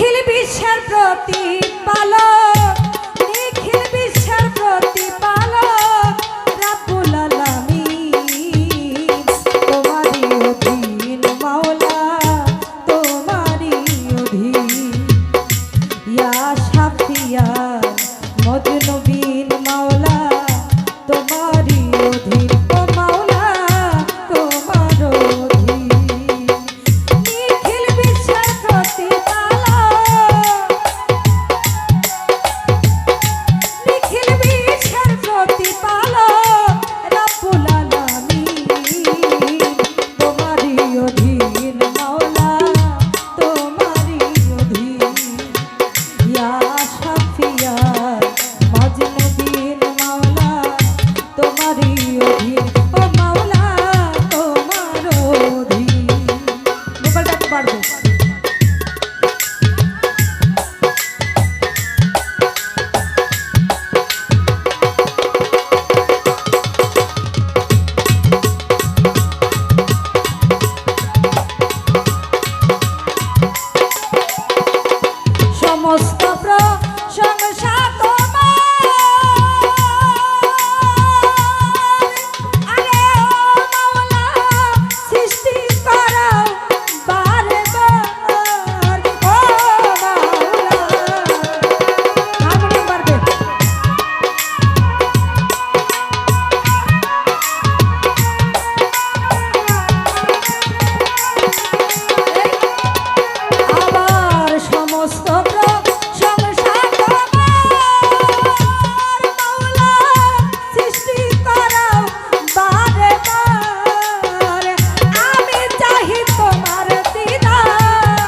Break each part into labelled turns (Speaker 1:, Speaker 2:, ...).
Speaker 1: নিখিল বিশ্বের প্রতিপালক, নিখিল বিশ্বের প্রতিপালক রাব্বুল আলামিন, তোমারই অধীন মাওলা, তোমারই অধীন। ইয়া শাফিয়া মজনুবিন মাওলা, তোমারই অধীন। ও মাওলা তোমার অধীন। নিখিল বিশ্বের প্রতিপালক, নিখিল বিশ্বের প্রতিপালক রাব্বুল আলামিন, তোমারই অধীন মাওলা, তোমারই অধীন। ইয়া শাফিয়া মজনুবিন মাওলা, তোমারই অধীন। ও মাওলা তোমার অধীন। মোবাইলটা একটু বাড়বে। সমস্ত প্রশংসা তোমার, আরে ও মাওলা সৃষ্টি করা বারে বার। ও মাওলা হারমোনিয়াম বাড়বে। আবার সমস্ত প্রশংসা তোমার, মাওলা সৃষ্টি করাও বারে বার। আমি চাহি তোমার দিদার,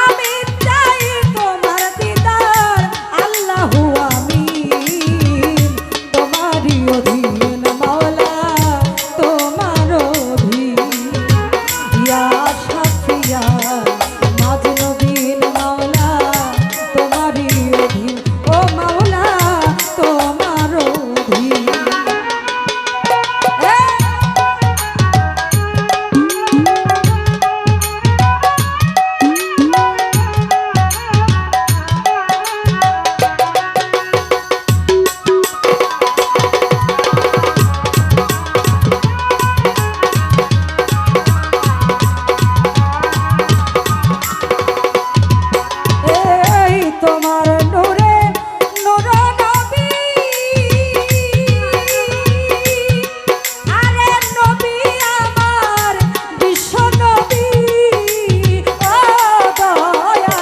Speaker 1: আমি চাই তোমার দিদার। আল্লাহু আমিন, তোমারই অধীন মাওলা, তোমার অধীন। ইয়া শাফিয়া মজনুবিন মাওলা, তোমারই অধীন। ও মাওলা তোমার অধীন। এই তোমার নূরে নূর নবী, আরে নবী আমার বিশ্ব নবী। ও দয়া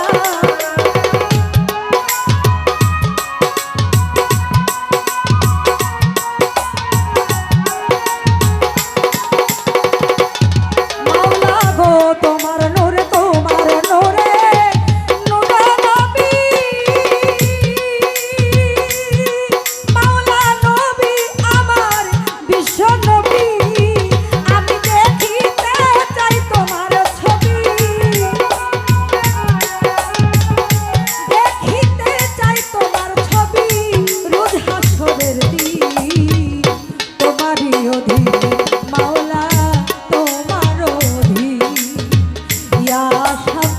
Speaker 1: মাওলা গো, তোমার নূরে, তোমার নূরে নূর নবী, মাওলা নবী আমার বিশ্ব নবী। আমি দেখিতে চাই তোমার ছবি, দেখিতে চাই তোমার ছবি রোজ হাসরের দিন। তোমারই অধীন মাওলা, তোমার অধীন। ইয়া শাফিয়া